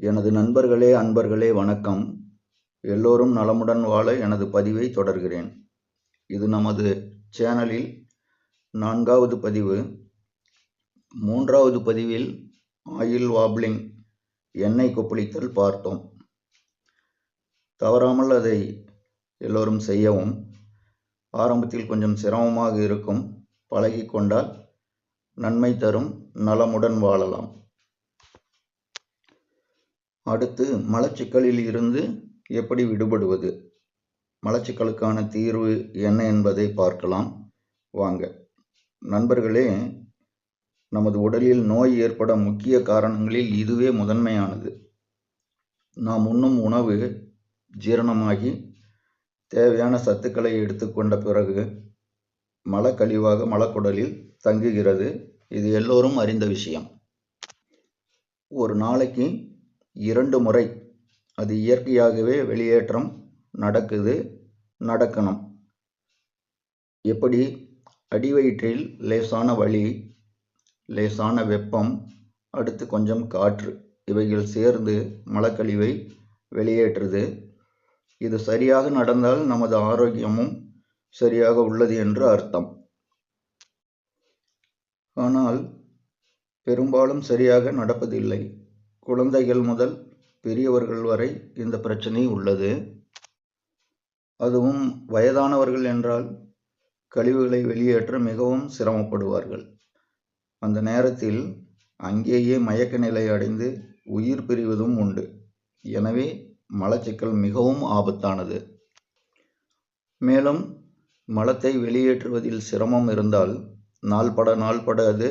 எனது நண்பர்களே, அன்பர்களே வணக்கம். எல்லோரும் நலமுடன் வாழ எனது பதிவை தொடர்கிறேன். இது நமது சேனலில் 4வது பதிவு. 3வது பதிவில் ஆயில் வாப்ளிங், எண்ணெய் கொப்பளித்தல் பார்த்தோம். தவறாமல் அதை எல்லோரும் செய்யவும். ஆரம்பத்தில் கொஞ்சம் சிரமமாக இருக்கும், பழகிக்கொண்டால் நன்மை தரும், நலமுடன் வாழலாம். அடுத்து மலச்சிக்கலில் இருந்து எப்படி விடுபடுவது, மலச்சிக்கலுக்கான தீர்வு என்ன என்பதை பார்க்கலாம் வாங்க. நண்பர்களே, நமது உடலில் நோய் ஏற்பட முக்கிய காரணங்களில் இதுவே முதன்மையானது. நாம் உண்ணும் உணவு ஜீரணமாகி தேவையான சத்துக்களை எடுத்துக்கொண்ட பிறகு மலக்கழிவாக மலக்குடலில் தங்குகிறது. இது எல்லோரும் அறிந்த விஷயம். ஒரு நாளைக்கு 2 முறை அது இயற்கையாகவே வெளியேற்றம் நடக்கணும். எப்படி? அடிவயிற்றில் லேசான வலி, லேசான வெப்பம், அடுத்து கொஞ்சம் காற்று, இவைகள் சேர்ந்து மலக்கழிவை வெளியேற்றுது. இது சரியாக நடந்தால் நமது ஆரோக்கியமும் சரியாக உள்ளது என்று அர்த்தம். ஆனால் பெரும்பாலும் சரியாக நடப்பதில்லை. குழந்தைகள் முதல் பெரியவர்கள் வரை இந்த பிரச்சனை உள்ளது. அதுவும் வயதானவர்கள் என்றால் கழிவுகளை வெளியேற்ற மிகவும் சிரமப்படுவார்கள். அந்த நேரத்தில் அங்கேயே மயக்க நிலை அடைந்து உயிர் பிரிவதும் உண்டு. எனவே மலச்சிக்கல் மிகவும் ஆபத்தானது. மேலும் மலத்தை வெளியேற்றுவதில் சிரமம் இருந்தால் நாள்பட அது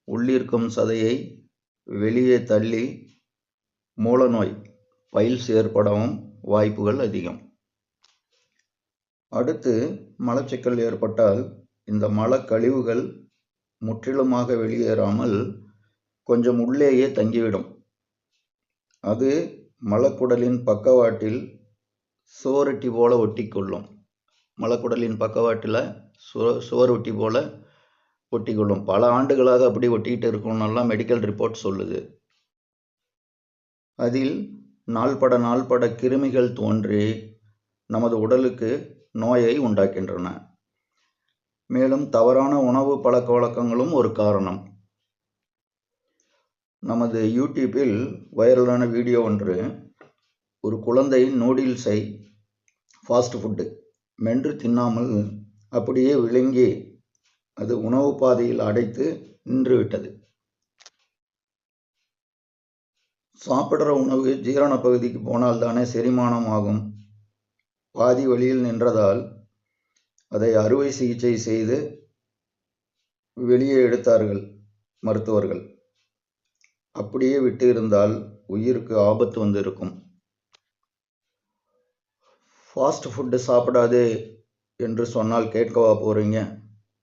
உள்ளிருக்கும் சதையை வெளியே தள்ளி மூலநோய், பைல்ஸ் ஏற்படவும் வாய்ப்புகள் அதிகம். அடுத்து மலச்சிக்கல் ஏற்பட்டால் இந்த மலக்கழிவுகள் முற்றிலுமாக வெளியேறாமல் கொஞ்சம் உள்ளேயே தங்கிவிடும். அது மலக்குடலின் பக்கவாட்டில் சுவரொட்டி போல ஒட்டிக்கொள்ளும். மலக்குடலின் பக்கவாட்டில் சுவரொட்டி போல ஒட்டிக்கொள்ளும். பல ஆண்டுகளாக அப்படி ஒட்டிக்கிட்டு இருக்கும்னெல்லாம் மெடிக்கல் ரிப்போர்ட் சொல்லுது. அதில் நாள்பட கிருமிகள் தோன்றி நமது உடலுக்கு நோயை உண்டாக்கின்றன. மேலும் தவறான உணவு பழக்க வழக்கங்களும் ஒரு காரணம். நமது யூடியூப்பில் வைரலான வீடியோ ஒன்று, ஒரு குழந்தை நூடில்ஸை, ஃபாஸ்ட் ஃபுட்டு மென்று தின்னாமல் அப்படியே விழுங்கி அது உணவு பாதையில் அடைத்து நின்றுவிட்டது. சாப்பிட்ற உணவு ஜீரண பகுதிக்கு போனால் தானே செரிமானம் ஆகும். பாதி வழியில் நின்றதால் அதை அறுவை சிகிச்சை செய்து வெளியே எடுத்தார்கள் மருத்துவர்கள். அப்படியே விட்டு இருந்தால் உயிருக்கு ஆபத்து வந்திருக்கும். ஃபாஸ்ட் ஃபுட்டு சாப்பிடாது என்று சொன்னால் கேட்கவா போகிறீங்க?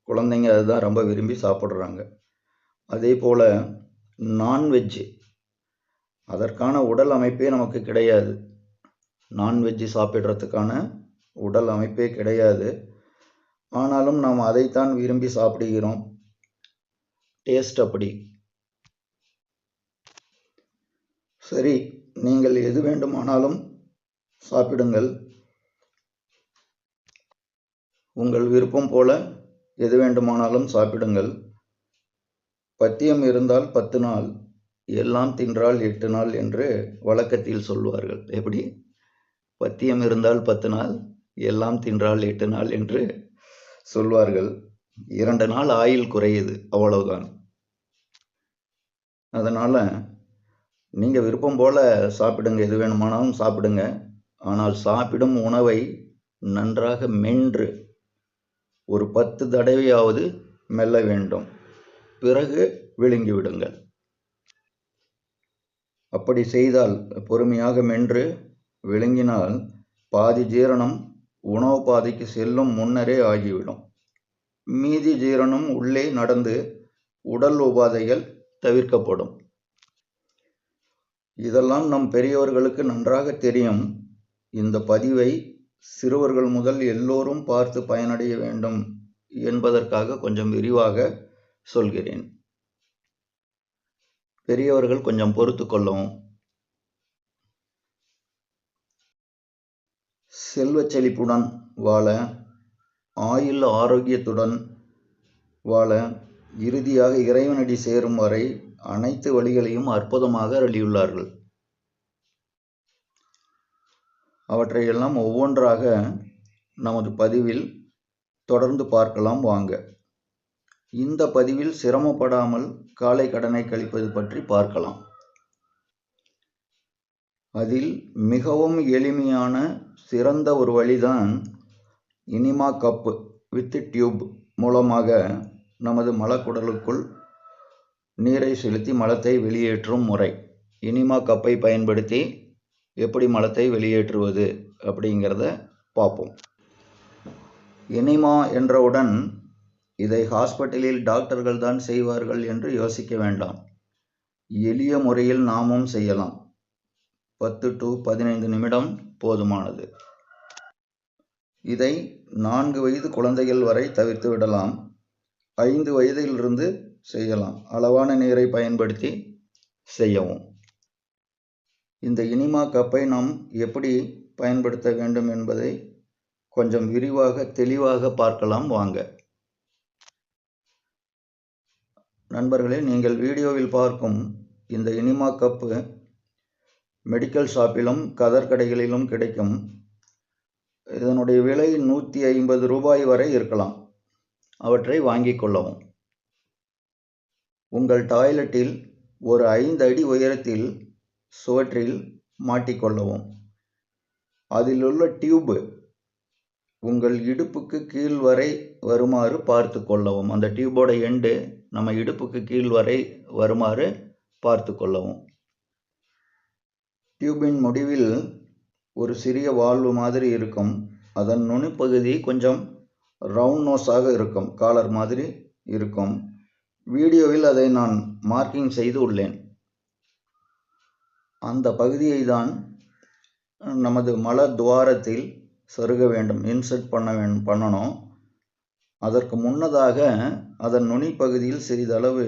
குழந்தைங்க அதுதான் ரொம்ப விரும்பி சாப்பிட்றாங்க. அதே போல் நான்வெஜ்ஜு, அதற்கான உடல் அமைப்பே நமக்கு கிடையாது. நான்வெஜ்ஜு சாப்பிட்றதுக்கான உடல் அமைப்பே கிடையாது. ஆனாலும் நாம் அதைத்தான் விரும்பி சாப்பிடுகிறோம். டேஸ்ட் அப்படி. சரி, நீங்கள் எது வேண்டுமானாலும் சாப்பிடுங்கள். உங்கள் விருப்பம் போல எது வேண்டுமானாலும் சாப்பிடுங்கள். பத்தியம் இருந்தால் 10 நாள், எல்லாம் தின்றால் 8 நாள் என்று வழக்கத்தில் சொல்வார்கள். எப்படி? பத்தியம் இருந்தால் 10 நாள், எல்லாம் தின்றால் 8 நாள் என்று சொல்வார்கள். 2 நாள் ஆயுள் குறையுது, அவ்வளவுதான். அதனால் நீங்கள் விருப்பம் போல் சாப்பிடுங்க, எது வேணுமானாலும் சாப்பிடுங்க. ஆனால் சாப்பிடும் உணவை நன்றாக மென்று ஒரு 10 தடவையாவது மெல்ல வேண்டும். பிறகு விழுங்கி விடுங்கள். அப்படி செய்தால், பொறுமையாக மென்று விழுங்கினால் பாதி ஜீரணம் உணவு பாதைக்கு செல்லும் முன்னரே ஆகிவிடும். மீதி ஜீரணம் உள்ளே நடந்து உடல் உபாதைகள் தவிர்க்கப்படும். இதெல்லாம் நம் பெரியவர்களுக்கு நன்றாக தெரியும். இந்த பதிவை சிறுவர்கள் முதல் எல்லோரும் பார்த்து பயனடைய வேண்டும் என்பதற்காக கொஞ்சம் விரிவாக சொல்கிறேன். பெரியவர்கள் கொஞ்சம் பொறுத்து கொள்ளவும். செல்வச் செழிப்புடன் வாழ, ஆயுள் ஆரோக்கியத்துடன் வாழ, இறுதியாக இறைவனடி சேரும் வரை அனைத்து வழிகளையும் அற்புதமாக அருளியுள்ளார்கள். அவற்றையெல்லாம் ஒவ்வொன்றாக நமது பதிவில் தொடர்ந்து பார்க்கலாம் வாங்க. இந்த பதிவில் சிரமப்படாமல் காலை கடனை கழிப்பது பற்றி பார்க்கலாம். அதில் மிகவும் எளிமையான சிறந்த ஒரு வழிதான் இனிமா கப் வித் டியூப் மூலமாக நமது மலக்குடலுக்குள் நீரை செலுத்தி மலத்தை வெளியேற்றும் முறை. இனிமா கப்பை பயன்படுத்தி எப்படி மலத்தை வெளியேற்றுவது அப்படிங்கிறத பார்ப்போம். இனிமா என்றவுடன் இதை ஹாஸ்பிட்டலில் டாக்டர்கள் தான் செய்வார்கள் என்று யோசிக்க வேண்டாம். எளிய முறையில் நாமும் செய்யலாம். 10 to 15 நிமிடம் போதுமானது. இதை 4 வயது குழந்தைகள் வரை தவிர்த்து விடலாம். 5 வயதிலிருந்து செய்யலாம். அளவான நீரை பயன்படுத்தி செய்யவும். இந்த இனிமா கப்பை நாம் எப்படி பயன்படுத்த வேண்டும் என்பதை கொஞ்சம் விரிவாக தெளிவாக பார்க்கலாம் வாங்க. நண்பர்களே, நீங்கள் வீடியோவில் பார்க்கும் இந்த இனிமா கப்பு மெடிக்கல் ஷாப்பிலும் கதர் கடைகளிலும் கிடைக்கும். இதனுடைய விலை 150 ரூபாய் வரை இருக்கலாம். அவற்றை வாங்கிக் கொள்ளவும். உங்கள் டாய்லெட்டில் ஒரு 5 அடி உயரத்தில் சுவற்றில் மாட்டிக்கொள்ளவும். அதிலுள்ள டியூப் உங்கள் இடுப்புக்கு கீழ் வரை வருமாறு பார்த்து கொள்ளவும். அந்த டியூபோட எண்டு நம்ம இடுப்புக்கு கீழ் வரை வருமாறு பார்த்து கொள்ளவும். டியூபின் முடிவில் ஒரு சிறிய வால்வு மாதிரி இருக்கும். அதன் நுனிப்பகுதி கொஞ்சம் ரவுண்ட் நோஸாக இருக்கும், காலர் மாதிரி இருக்கும். வீடியோவில் அதை நான் மார்க்கிங் செய்து உள்ளேன். அந்த பகுதியை தான் நமது மல துவாரத்தில் சொருக வேண்டும், இன்சர்ட் பண்ணணும். அதற்கு முன்னதாக அதன் நுனி பகுதியில் சிறிதளவு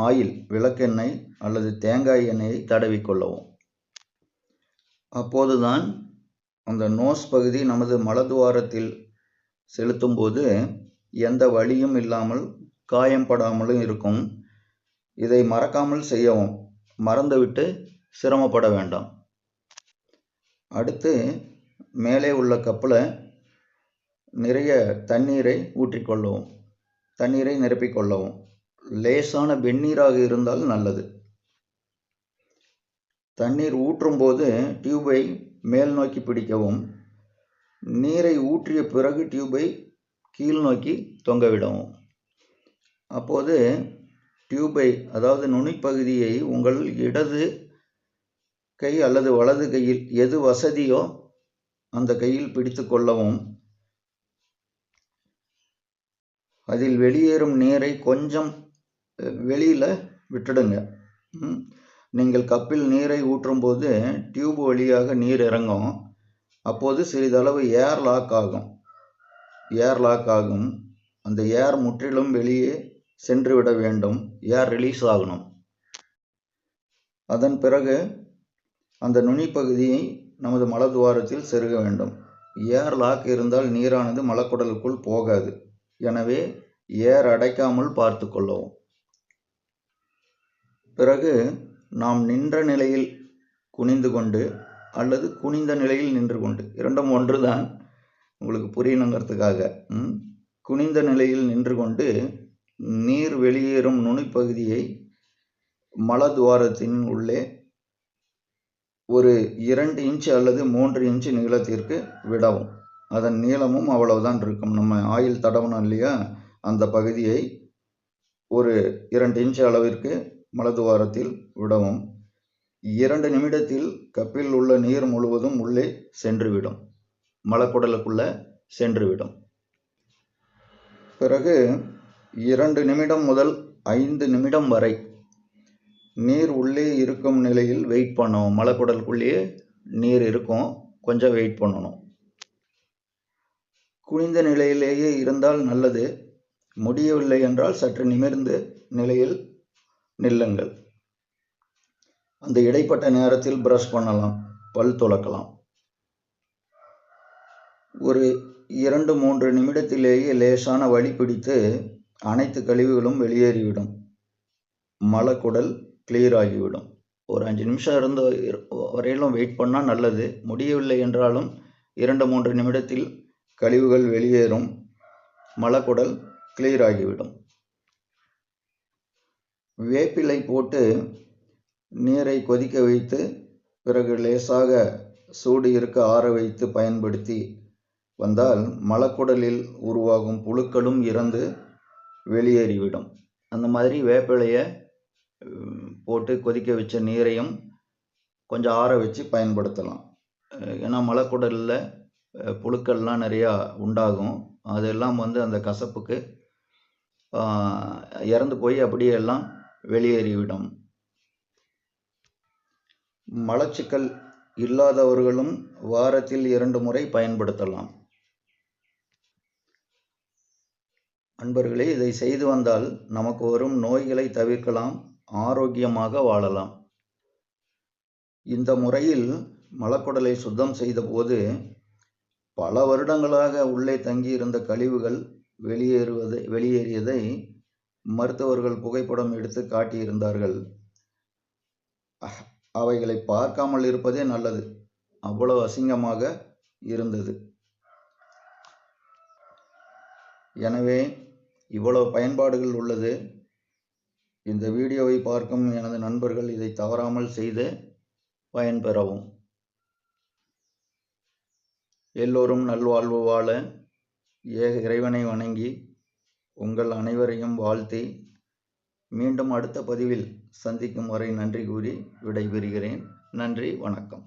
ஆயில், விளக்கெண்ணெய் அல்லது தேங்காய் எண்ணெயை தடவிக்கொள்ளவும். அப்போதுதான் அந்த நோஸ் பகுதி நமது மலதுவாரத்தில் செலுத்தும் போது எந்த வலியும் இல்லாமல் காயம் படாமலும் இருக்கும். இதை மறக்காமல் செய்யவும். மறந்துவிட்டு சிரமப்பட வேண்டாம். அடுத்து மேலே உள்ள கப்பில் நிறைய தண்ணீரை ஊற்றிக்கொள்ளவும். தண்ணீரை நிரப்பிக்கொள்ளவும். லேசான வெந்நீராக இருந்தால் நல்லது. தண்ணீர் ஊற்றும் போது டியூபை மேல் நோக்கி பிடிக்கவும். நீரை ஊற்றிய பிறகு டியூபை கீழ் நோக்கி தொங்கவிடவும். அப்போது டியூபை, அதாவது நுனிப்பகுதியை உங்கள் இடது கை அல்லது வலது கையில் எது வசதியோ அந்த கையில் பிடித்து கொள்ளவும். அதில் வெளியேறும் நீரை கொஞ்சம் வெளியில் விட்டுடுங்க. நீங்கள் கப்பில் நீரை ஊற்றும் போது டியூப் வழியாக நீர் இறங்கும். அப்போது சிறிதளவு ஏர் லாக் ஆகும். அந்த ஏர் முற்றிலும் வெளியே சென்று விட வேண்டும். ஏர் ரிலீஸ் ஆகணும். அதன் பிறகு அந்த நுனிப்பகுதியை நமது மலதுவாரத்தில் செருக வேண்டும். ஏர் லாக் இருந்தால் நீரானது மலக்குடலுக்குள் போகாது. எனவே ஏர் அடைக்காமல் பார்த்து கொள்ளவும். பிறகு நாம் நின்ற நிலையில் குனிந்து கொண்டு அல்லது குனிந்த நிலையில் நின்று கொண்டு, இரண்டும் ஒன்று தான், உங்களுக்கு புரியணுங்கிறதுக்காக, குனிந்த நிலையில் நின்று கொண்டு நீர் வெளியேறும் நுனிப்பகுதியை மலதுவாரத்தின் உள்ளே ஒரு 2 இன்ச்சு அல்லது 3 இன்ச்சு நீளத்திற்கு விடவும். அதன் நீளமும் அவ்வளவுதான் இருக்கும். நம்ம ஆயில் தடவணும் இல்லையா, அந்த பகுதியை ஒரு 2 இன்ச்சு அளவிற்கு மலதுவாரத்தில் விடவும். 2 நிமிடத்தில் கப்பில் உள்ள நீர் முழுவதும் உள்ளே சென்றுவிடும், மலக்குடலுக்குள்ள சென்றுவிடும். பிறகு 2 நிமிடம் முதல் 5 நிமிடம் வரை நீர் உள்ளே இருக்கும் நிலையில் வெயிட் பண்ணணும். மலக்குடலுக்குள்ளேயே நீர் இருக்கும், கொஞ்சம் வெயிட் பண்ணணும். குனிந்த நிலையிலேயே இருந்தால் நல்லது. முடியவில்லை என்றால் சற்று நிமிர்ந்த நிலையில் நில்லுங்கள். அந்த இடைப்பட்ட நேரத்தில் பிரஷ் பண்ணலாம், பல் துலக்கலாம். ஒரு 2-3 நிமிடத்திலேயே லேசான வலி பிடித்து அனைத்து கழிவுகளும் வெளியேறிவிடும். மலக்குடல் கிளியர் ஆகிவிடும். ஒரு 5 நிமிஷம் வரையிலும் வெயிட் பண்ணால் நல்லது. முடியவில்லை என்றாலும் 2-3 நிமிடத்தில் கழிவுகள் வெளியேறும். மலக்குடல் கிளியர் ஆகிவிடும். வேப்பிலை போட்டு நீரை கொதிக்க வைத்து பிறகு லேசாக சூடு இருக்க ஆற வைத்து பயன்படுத்தி வந்தால் மலக்குடலில் உருவாகும் புழுக்களும் இறந்து வெளியேறிவிடும். அந்த மாதிரி வேப்பிலையை போட்டு கொதிக்க வச்ச நீரையும் கொஞ்சம் ஆற வச்சு பயன்படுத்தலாம். ஏன்னா மலக்குடலில் புழுக்கள்லாம் நிறையா உண்டாகும். அதெல்லாம் அந்த கசப்புக்கு இறந்து போய் அப்படியே எல்லாம் வெளியேறிவிடும். மலச்சிக்கல் இல்லாதவர்களும் வாரத்தில் 2 முறை பயன்படுத்தலாம். அன்பர்களே, இதை செய்து வந்தால் நமக்கு வரும் நோய்களை தவிர்க்கலாம், ஆரோக்கியமாக வாழலாம். இந்த முறையில் மலக்குடலை சுத்தம் செய்தபோது பல வருடங்களாக உள்ளே தங்கியிருந்த கழிவுகள் வெளியேறியதை மருத்துவர்கள் புகைப்படம் எடுத்து காட்டியிருந்தார்கள். அவைகளை பார்க்காமல் இருப்பதே நல்லது. அவ்வளவு அசிங்கமாக இருந்தது. எனவே இவ்வளவு பயன்பாடுகள் உள்ளது. இந்த வீடியோவை பார்க்கும் எனது நண்பர்கள் இதை தவறாமல் செய்து பயன்பெறவும். எல்லோரும் நல்வாழ்வு வாழ இறைவனை வணங்கி உங்கள் அனைவரையும் வாழ்த்தி மீண்டும் அடுத்த பதிவில் சந்திக்கும் வரை நன்றி கூறி விடைபெறுகிறேன். நன்றி, வணக்கம்.